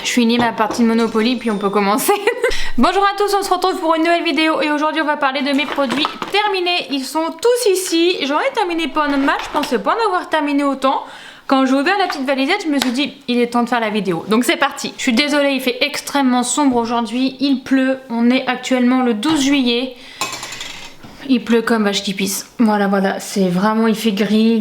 Je finis ma partie de Monopoly puis on peut commencer. Bonjour à tous, on se retrouve pour une nouvelle vidéo et aujourd'hui on va parler de mes produits terminés. Ils sont tous ici. J'en ai terminé pas mal, je pensais pas en avoir terminé autant. Quand j'ai ouvert la petite valisette, je me suis dit il est temps de faire la vidéo. Donc c'est parti. Je suis désolée, il fait extrêmement sombre aujourd'hui. Il pleut. On est actuellement le 12 juillet. Il pleut comme vache qui pisse. Voilà, c'est vraiment, il fait gris.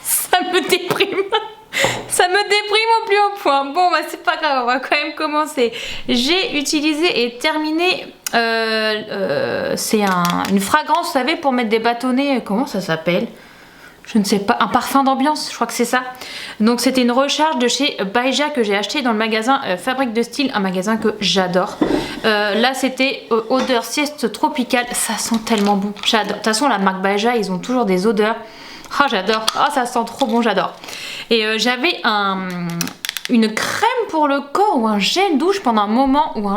Ça me déprime. Ça me déprime au plus haut point. Bon, bah c'est pas grave, on va quand même commencer. J'ai utilisé et terminé. C'est une fragrance, vous savez, pour mettre des bâtonnets. Comment ça s'appelle ? Je ne sais pas, un parfum d'ambiance, je crois que c'est ça. Donc c'était une recharge de chez Baija que j'ai acheté dans le magasin Fabrique de Style, un magasin que j'adore. Là c'était odeur sieste tropicale, ça sent tellement bon. J'adore. De toute façon la marque Baija, ils ont toujours des odeurs. Oh j'adore, oh ça sent trop bon, j'adore. Et j'avais une crème pour le corps ou un gel douche pendant un moment ou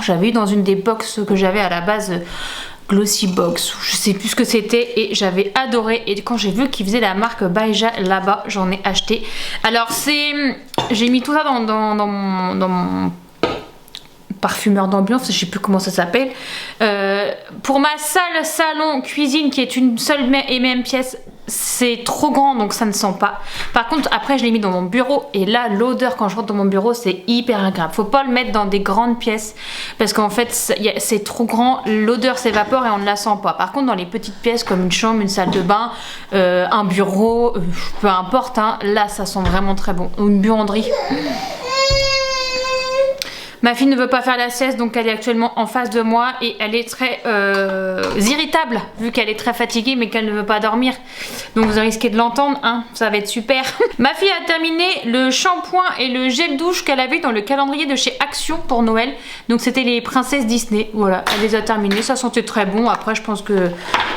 j'avais eu dans une des box que j'avais à la base. Glossy Box, je sais plus ce que c'était et j'avais adoré et quand j'ai vu qu'ils faisaient la marque Baija là-bas, j'en ai acheté. Alors j'ai mis tout ça dans mon parfumeur d'ambiance, je sais plus comment ça s'appelle. Pour ma salle, salon, cuisine qui est une seule et même pièce, c'est trop grand donc ça ne sent pas. Par contre après je l'ai mis dans mon bureau et là l'odeur quand je rentre dans mon bureau c'est hyper agréable. Faut pas le mettre dans des grandes pièces parce qu'en fait c'est trop grand, l'odeur s'évapore et on ne la sent pas. Par contre dans les petites pièces comme une chambre, une salle de bain, un bureau, peu importe, hein, là ça sent vraiment très bon. Ou une buanderie. Ma fille ne veut pas faire la sieste donc elle est actuellement en face de moi et elle est très irritable vu qu'elle est très fatiguée mais qu'elle ne veut pas dormir. Donc vous risquez de l'entendre, hein, ça va être super. Ma fille a terminé le shampoing et le gel douche qu'elle avait dans le calendrier de chez Action pour Noël. Donc c'était les princesses Disney, voilà, elle les a terminés, ça sentait très bon. Après je pense que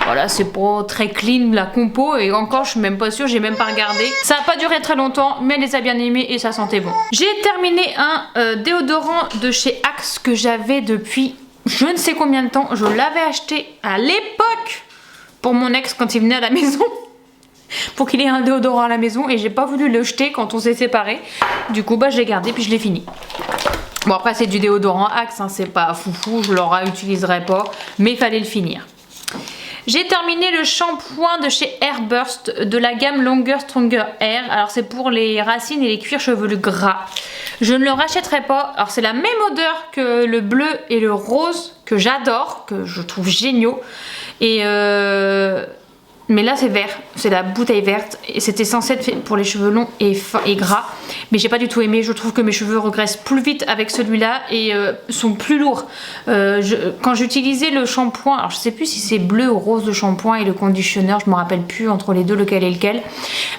voilà c'est pas très clean la compo et encore je suis même pas sûre, j'ai même pas regardé. Ça n'a pas duré très longtemps mais elle les a bien aimés et ça sentait bon. J'ai terminé un déodorant de chez Axe que j'avais depuis je ne sais combien de temps. Je l'avais acheté à l'époque pour mon ex quand il venait à la maison pour qu'il ait un déodorant à la maison et j'ai pas voulu le jeter quand on s'est séparés. Du coup bah je l'ai gardé puis je l'ai fini. Bon après c'est du déodorant Axe, hein, c'est pas foufou, je le réutiliserai pas mais il fallait le finir. J'ai terminé le shampoing de chez Airburst de la gamme Longer Stronger Hair. Alors c'est pour les racines et les cuirs chevelus gras. Je ne le rachèterai pas. Alors c'est la même odeur que le bleu et le rose que j'adore, que je trouve géniaux. Et mais là c'est vert, c'est la bouteille verte et c'était censé être fait pour les cheveux longs et gras. Mais j'ai pas du tout aimé, je trouve que mes cheveux regressent plus vite avec celui-là et sont plus lourds. Quand j'utilisais le shampoing, alors je sais plus si c'est bleu ou rose le shampoing et le conditionneur, je me rappelle plus entre les deux lequel est lequel.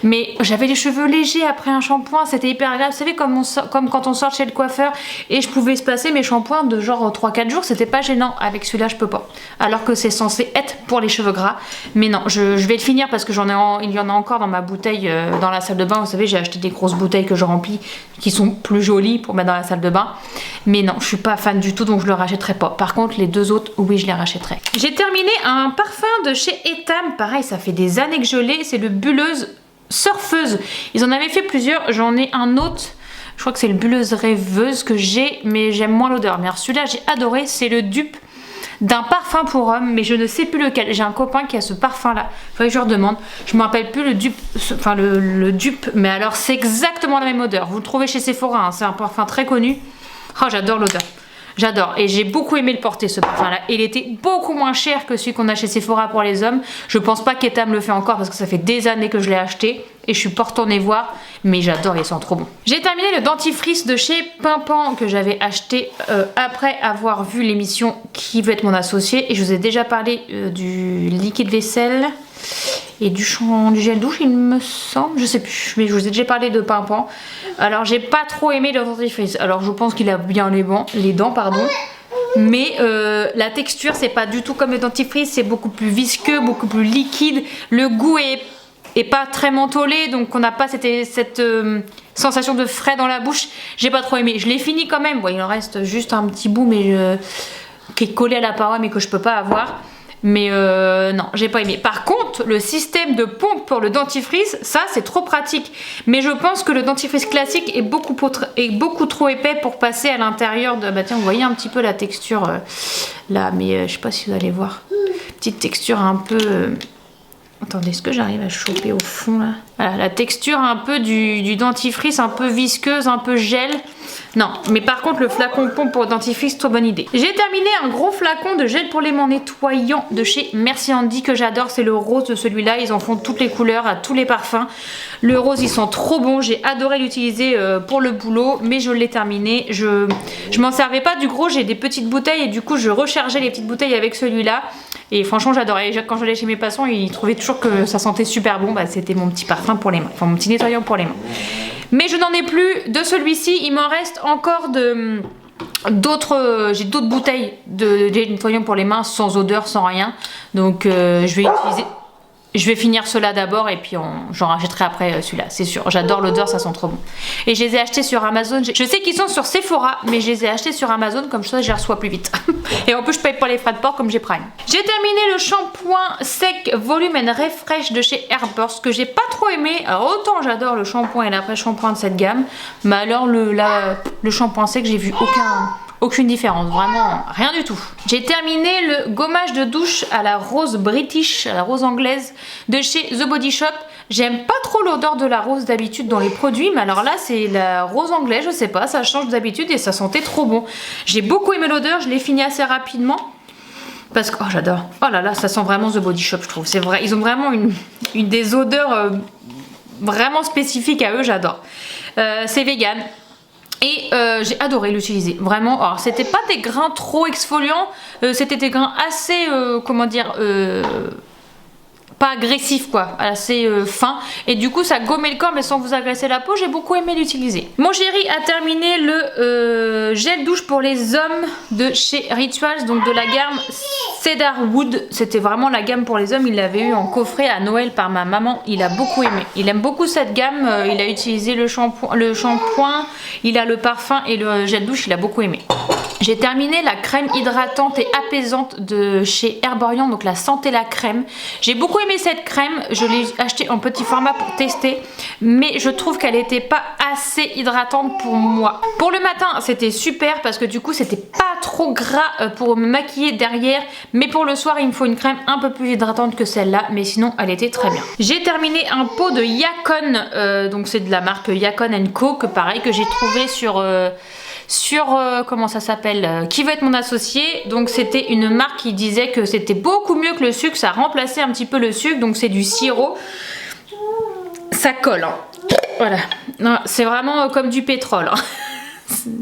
Mais j'avais les cheveux légers après un shampoing, c'était hyper agréable. Vous savez comme quand on sort chez le coiffeur et je pouvais se passer mes shampoings de genre 3-4 jours, c'était pas gênant. Avec celui-là je peux pas. Alors que c'est censé être pour les cheveux gras. Mais non, je vais le finir parce que il y en a encore dans ma bouteille dans la salle de bain. Vous savez j'ai acheté des grosses bouteilles que je remplis qui sont plus jolies pour mettre dans la salle de bain. Mais non je suis pas fan du tout donc je le rachèterai pas. Par contre les deux autres oui je les rachèterai. J'ai terminé un parfum de chez Etam. Pareil ça fait des années que je l'ai. C'est le Bulleuse Surfeuse. Ils en avaient fait plusieurs. J'en ai un autre. Je crois que c'est le Bulleuse Rêveuse que j'ai mais j'aime moins l'odeur. Mais celui-là j'ai adoré. C'est le dupe d'un parfum pour homme mais je ne sais plus lequel. J'ai un copain qui a ce parfum là, faudrait que je leur demande, je me rappelle plus le dupe, enfin le dupe, mais alors c'est exactement la même odeur, vous le trouvez chez Sephora, hein. C'est un parfum très connu. Oh j'adore l'odeur, j'adore et j'ai beaucoup aimé le porter ce parfum là. Il était beaucoup moins cher que celui qu'on a chez Sephora pour les hommes. Je pense pas qu'Etam le fait encore parce que ça fait des années que je l'ai acheté et je suis pas retournée voir mais j'adore, il sent trop bon. J'ai terminé le dentifrice de chez Pimpan que j'avais acheté après avoir vu l'émission Qui veut être mon associé et je vous ai déjà parlé du liquide vaisselle et du gel douche il me semble, je sais plus mais je vous ai déjà parlé de Pimpan. Alors j'ai pas trop aimé le dentifrice, alors je pense qu'il a bien les dents pardon. Mais la texture c'est pas du tout comme le dentifrice, c'est beaucoup plus visqueux, beaucoup plus liquide, le goût est pas très mentholé donc on n'a pas cette sensation de frais dans la bouche. J'ai pas trop aimé, je l'ai fini quand même, bon, il en reste juste un petit bout mais qui est collé à la paroi mais que je peux pas avoir. Mais non, j'ai pas aimé. Par contre, le système de pompe pour le dentifrice, ça c'est trop pratique. Mais je pense que le dentifrice classique est beaucoup trop épais pour passer à l'intérieur de... Bah tiens, vous voyez un petit peu la texture là, mais je sais pas si vous allez voir. Petite texture un peu... Attendez, est-ce que j'arrive à choper au fond là? Voilà, la texture un peu du dentifrice, un peu visqueuse, un peu gel. Non, mais par contre le flacon pompe pour dentifrice, trop bonne idée. J'ai terminé un gros flacon de gel pour les mains nettoyant de chez Merci Handy que j'adore, c'est le rose de celui-là, ils en font toutes les couleurs, à tous les parfums. Le rose, ils sont trop bons, j'ai adoré l'utiliser pour le boulot, mais je l'ai terminé. Je m'en servais pas du gros, j'ai des petites bouteilles et du coup je rechargeais les petites bouteilles avec celui-là. Et franchement j'adorais, quand je l'ai chez mes patients, ils trouvaient toujours que ça sentait super bon, bah, c'était mon petit parfum pour les mains, enfin mon petit nettoyant pour les mains. Mais je n'en ai plus de celui-ci, il m'en reste encore d'autres, j'ai d'autres bouteilles de nettoyant pour les mains sans odeur, sans rien. Donc je vais finir cela d'abord et puis j'en rachèterai après celui-là, c'est sûr. J'adore l'odeur, ça sent trop bon. Et je les ai achetés sur Amazon. Je sais qu'ils sont sur Sephora, mais je les ai achetés sur Amazon, comme ça je les reçois plus vite. Et en plus je paye pas les frais de port comme j'ai Prime. J'ai terminé le shampoing sec Volume and Refresh de chez Airburst que j'ai pas trop aimé. Alors autant j'adore le shampoing et l'après-shampoing de cette gamme, mais alors le shampoing sec, j'ai vu aucune différence, vraiment rien du tout. J'ai terminé le gommage de douche à la rose british, à la rose anglaise de chez The Body Shop. J'aime pas trop l'odeur de la rose d'habitude dans les produits, mais alors là c'est la rose anglaise, je sais pas, ça change d'habitude et ça sentait trop bon. J'ai beaucoup aimé l'odeur, je l'ai fini assez rapidement. Parce que, oh j'adore, oh là là, ça sent vraiment The Body Shop je trouve, c'est vrai, ils ont vraiment une des odeurs vraiment spécifiques à eux, j'adore. C'est vegan. Et j'ai adoré l'utiliser, vraiment. Alors c'était pas des grains trop exfoliants, c'était des grains assez, comment dire, pas agressif quoi, assez fin, et du coup ça gommait le corps mais sans vous agresser la peau. J'ai beaucoup aimé l'utiliser. Mon chéri a terminé le gel douche pour les hommes de chez Rituals, donc de la gamme Cedarwood. C'était vraiment la gamme pour les hommes, il l'avait eu en coffret à Noël par ma maman, il a beaucoup aimé. Il aime beaucoup cette gamme, il a utilisé le shampoing, il a le parfum et le gel douche, il a beaucoup aimé. J'ai terminé la crème hydratante et apaisante de chez Herborian, donc la Santé la crème. J'ai beaucoup aimé cette crème, je l'ai achetée en petit format pour tester, mais je trouve qu'elle n'était pas assez hydratante pour moi. Pour le matin, c'était super parce que du coup, c'était pas trop gras pour me maquiller derrière, mais pour le soir, il me faut une crème un peu plus hydratante que celle-là, mais sinon, elle était très bien. J'ai terminé un pot de Yacon, donc c'est de la marque Yacon & Co, que pareil, que j'ai trouvé sur comment ça s'appelle, Qui veut être mon associé. Donc c'était une marque qui disait que c'était beaucoup mieux que le sucre, ça remplaçait un petit peu le sucre, donc c'est du sirop, ça colle hein. Voilà, c'est vraiment comme du pétrole hein.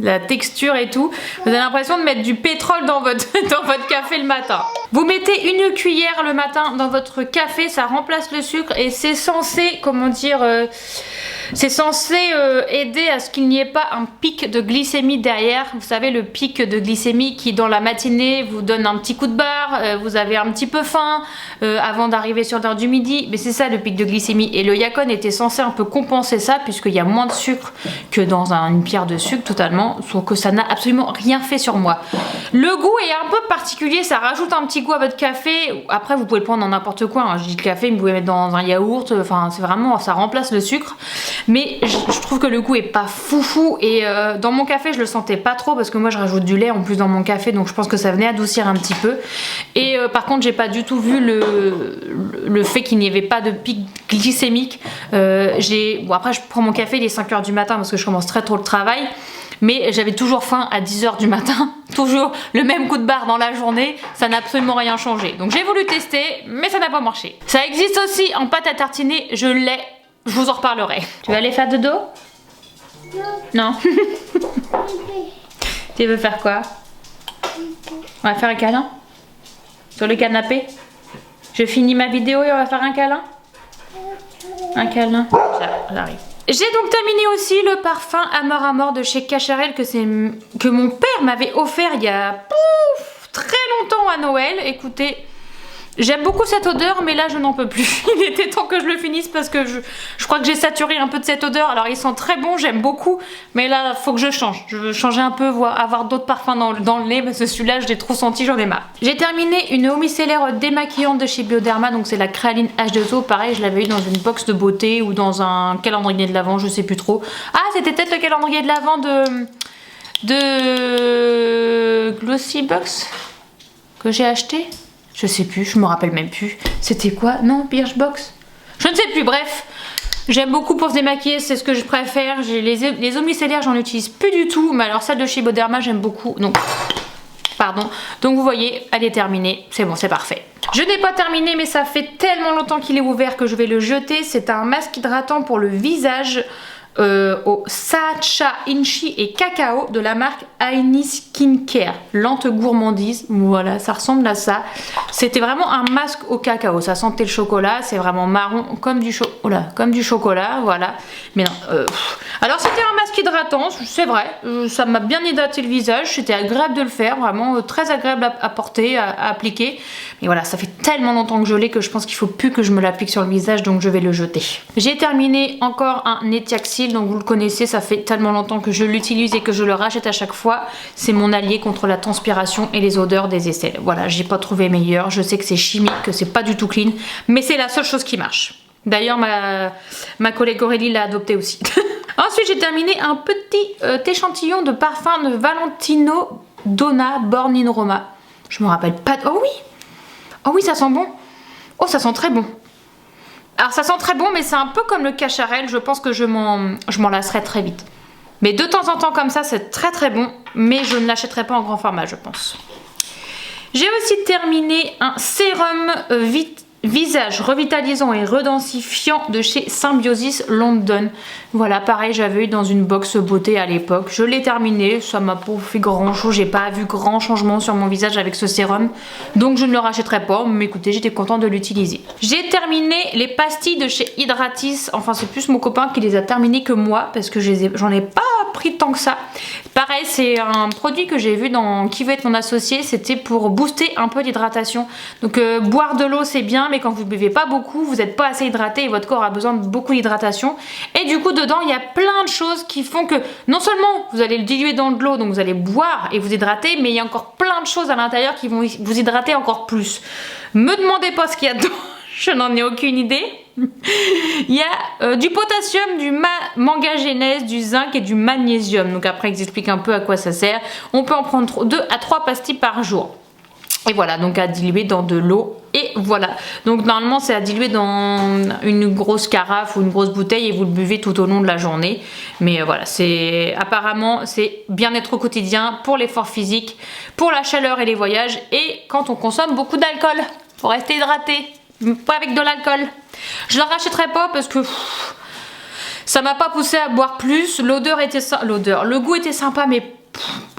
La texture et tout, vous avez l'impression de mettre du pétrole dans votre café le matin. Vous mettez une cuillère le matin dans votre café, ça remplace le sucre et c'est censé, comment dire, c'est censé aider à ce qu'il n'y ait pas un pic de glycémie derrière. Vous savez, le pic de glycémie qui dans la matinée vous donne un petit coup de barre, vous avez un petit peu faim avant d'arriver sur l'heure du midi, mais c'est ça le pic de glycémie. Et le Yacon était censé un peu compenser ça puisqu'il y a moins de sucre que dans une pierre de sucre totalement, sauf que ça n'a absolument rien fait sur moi. Le goût est un peu particulier, ça rajoute un petit goût à votre café. Après vous pouvez le prendre dans n'importe quoi hein. Je dis le café, vous pouvez mettre dans un yaourt, enfin c'est vraiment, ça remplace le sucre. Mais je trouve que le goût est pas foufou et dans mon café je le sentais pas trop parce que moi je rajoute du lait en plus dans mon café, donc je pense que ça venait adoucir un petit peu. Et par contre j'ai pas du tout vu le fait qu'il n'y avait pas de pic glycémique. Bon après je prends mon café, il est 5h du matin parce que je commence très tôt le travail. Mais j'avais toujours faim à 10h du matin, toujours le même coup de barre dans la journée, ça n'a absolument rien changé. Donc j'ai voulu tester, mais ça n'a pas marché. Ça existe aussi en pâte à tartiner, je l'ai, je vous en reparlerai. Tu vas aller faire dodo? Non. Tu veux faire quoi? On va faire un câlin? Sur le canapé? Je finis ma vidéo et on va faire un câlin? Un câlin? J'arrive. J'ai donc terminé aussi le parfum Amor Amor de chez Cacharel que mon père m'avait offert il y a très longtemps à Noël. Écoutez, J'aime beaucoup cette odeur, mais là je n'en peux plus. Il était temps que je le finisse parce que je crois que j'ai saturé un peu de cette odeur. Alors ils sont très bons, j'aime beaucoup, mais là faut que je change. Je veux changer un peu, avoir d'autres parfums dans le nez parce que celui-là je l'ai trop senti, j'en ai marre. J'ai terminé une eau micellaire démaquillante de chez Bioderma, donc c'est la Créaline H2O. Pareil, je l'avais eu dans une box de beauté ou dans un calendrier de l'Avent, je sais plus trop. Ah, c'était peut-être le calendrier de l'Avent de Glossy Box que j'ai acheté. Je sais plus, je me rappelle même plus. C'était quoi? Non, Birchbox? Je ne sais plus, bref. J'aime beaucoup pour se démaquiller, c'est ce que je préfère. Les eaux micellaires, j'en utilise plus du tout. Mais alors celle de chez Bioderma, j'aime beaucoup. Donc, pardon. Donc vous voyez, elle est terminée. C'est bon, c'est parfait. Je n'ai pas terminé, mais ça fait tellement longtemps qu'il est ouvert que je vais le jeter. C'est un masque hydratant pour le visage. Au Sacha Inchi et Cacao de la marque Aini Skincare, lente gourmandise. Voilà, ça ressemble à ça. C'était vraiment un masque au cacao, ça sentait le chocolat, c'est vraiment marron comme du chocolat, voilà. Mais non, alors c'était un masque hydratant, c'est vrai, ça m'a bien hydraté le visage, c'était agréable de le faire, vraiment très agréable à porter, à appliquer. Mais voilà, ça fait tellement longtemps que je l'ai que je pense qu'il faut plus que je me l'applique sur le visage, donc je vais le jeter. J'ai terminé encore un Etiaxil, donc vous le connaissez, ça fait tellement longtemps que je l'utilise et que je le rachète à chaque fois. C'est mon allié contre la transpiration et les odeurs des aisselles. Voilà, j'ai pas trouvé meilleur, je sais que c'est chimique, que c'est pas du tout clean, mais c'est la seule chose qui marche. D'ailleurs, ma collègue Aurélie l'a adopté aussi. Ensuite, j'ai terminé un petit échantillon de parfum de Valentino Donna Born in Roma. Je me rappelle pas... Oh oui! Oh oui, ça sent bon. Oh, ça sent très bon. Alors ça sent très bon, mais c'est un peu comme le Cacharel, je pense que je m'en lasserai très vite. Mais de temps en temps comme ça, c'est très très bon, mais je ne l'achèterai pas en grand format, je pense. J'ai aussi terminé un sérum visage revitalisant et redensifiant de chez Symbiosis London. Voilà, pareil, j'avais eu dans une box beauté à l'époque. Je l'ai terminé, ça m'a pas fait grand chose, j'ai pas vu grand changement sur mon visage avec ce sérum, donc je ne le rachèterai pas, mais écoutez, j'étais contente de l'utiliser. J'ai terminé les pastilles de chez Hydratis, enfin c'est plus mon copain qui les a terminées que moi, parce que j'en ai pas pris tant que ça. Pareil, c'est un produit que j'ai vu dans Qui veut être mon associé, c'était pour booster un peu l'hydratation. Donc boire de l'eau c'est bien, mais quand vous ne buvez pas beaucoup, vous n'êtes pas assez hydraté et votre corps a besoin de beaucoup d'hydratation. Et du coup dedans il y a plein de choses qui font que non seulement vous allez le diluer dans de l'eau, donc vous allez boire et vous hydrater, mais il y a encore plein de choses à l'intérieur qui vont vous hydrater encore plus. Me demandez pas ce qu'il y a dedans, je n'en ai aucune idée. Il y a du potassium, du manganèse, du zinc et du magnésium. Donc après ils expliquent un peu à quoi ça sert. On peut en prendre 2 à 3 pastilles par jour. Et voilà, donc à diluer dans de l'eau. Et voilà, donc normalement c'est à diluer dans une grosse carafe ou une grosse bouteille et vous le buvez tout au long de la journée. Mais voilà, apparemment c'est bien-être au quotidien pour l'effort physique, pour la chaleur et les voyages, et quand on consomme beaucoup d'alcool pour rester hydraté, pas avec de l'alcool. Je la rachèterai pas parce que ça m'a pas poussé à boire plus. Le goût était sympa, mais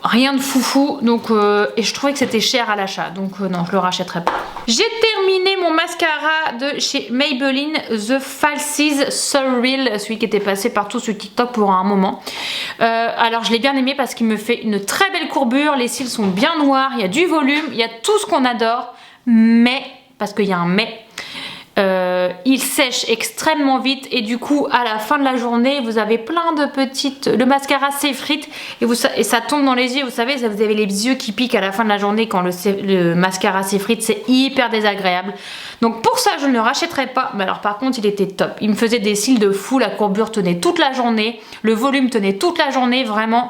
rien de foufou, donc et je trouvais que c'était cher à l'achat, donc non, je le rachèterai pas. J'ai terminé mon mascara de chez Maybelline, The Falsies Surreal, celui qui était passé partout sur TikTok pour un moment. Alors je l'ai bien aimé parce qu'il me fait une très belle courbure, les cils sont bien noirs, il y a du volume, il y a tout ce qu'on adore, mais, parce qu'il y a un mais, il sèche extrêmement vite et du coup à la fin de la journée vous avez plein de petites... Le mascara s'effrite et ça tombe dans les yeux, vous savez, vous avez les yeux qui piquent à la fin de la journée quand le mascara s'effrite, c'est hyper désagréable. Donc pour ça je ne le rachèterai pas, mais alors par contre il était top. Il me faisait des cils de fou, la courbure tenait toute la journée, le volume tenait toute la journée, vraiment...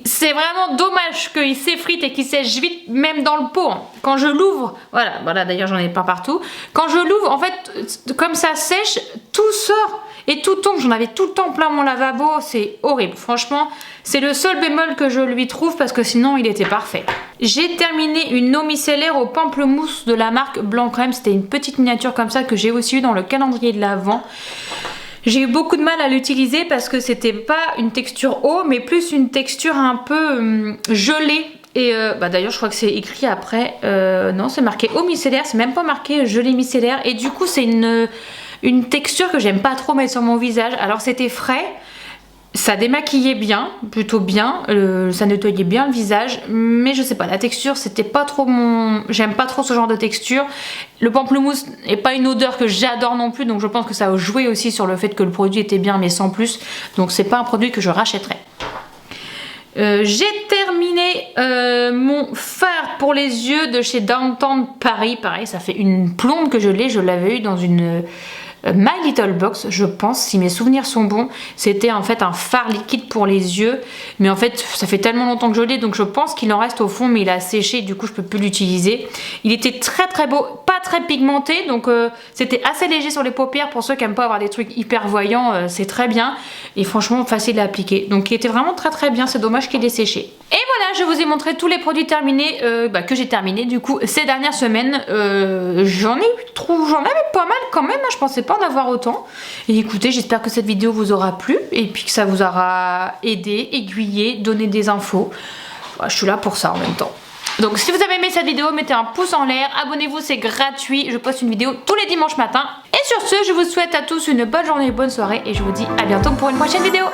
C'est vraiment dommage qu'il s'effrite et qu'il sèche vite, même dans le pot. Quand je l'ouvre, voilà d'ailleurs j'en ai pas partout. Quand je l'ouvre, en fait, comme ça sèche, tout sort et tout tombe. J'en avais tout le temps plein mon lavabo, c'est horrible. Franchement, c'est le seul bémol que je lui trouve parce que sinon il était parfait. J'ai terminé une eau micellaire au pamplemousse de la marque Blanc Crème. C'était une petite miniature comme ça que j'ai aussi eu dans le calendrier de l'Avent. J'ai eu beaucoup de mal à l'utiliser parce que c'était pas une texture eau, mais plus une texture un peu gelée. Et d'ailleurs je crois que c'est écrit après, non c'est marqué eau micellaire, c'est même pas marqué gelée micellaire. Et du coup c'est une texture que j'aime pas trop mettre sur mon visage. Alors c'était frais, Ça démaquillait bien, plutôt bien, ça nettoyait bien le visage, mais je sais pas, la texture c'était pas trop mon... J'aime pas trop ce genre de texture. Le pamplemousse n'est pas une odeur que j'adore non plus, donc je pense que ça a joué aussi sur le fait que le produit était bien mais sans plus, donc c'est pas un produit que je rachèterais. J'ai terminé mon fard pour les yeux de chez Downtown Paris, pareil ça fait une plombe que je l'avais eu dans une... My Little Box, je pense, si mes souvenirs sont bons, c'était en fait un fard liquide pour les yeux, mais en fait ça fait tellement longtemps que je l'ai, donc je pense qu'il en reste au fond, mais il a séché, du coup je peux plus l'utiliser. Il était très très beau, pas très pigmenté, donc c'était assez léger sur les paupières. Pour ceux qui aiment pas avoir des trucs hyper voyants, c'est très bien, et franchement facile à appliquer, donc il était vraiment très très bien. C'est dommage qu'il ait séché. Et voilà, je vous ai montré tous les produits terminés, que j'ai terminé du coup ces dernières semaines. J'en avais pas mal quand même, je pensais pas en avoir autant. Et écoutez, j'espère que cette vidéo vous aura plu et puis que ça vous aura aidé, aiguillé, donné des infos. Je suis là pour ça en même temps. Donc si vous avez aimé cette vidéo, mettez un pouce en l'air, abonnez-vous, c'est gratuit. Je poste une vidéo tous les dimanches matins. Et sur ce, je vous souhaite à tous une bonne journée, bonne soirée et je vous dis à bientôt pour une prochaine vidéo.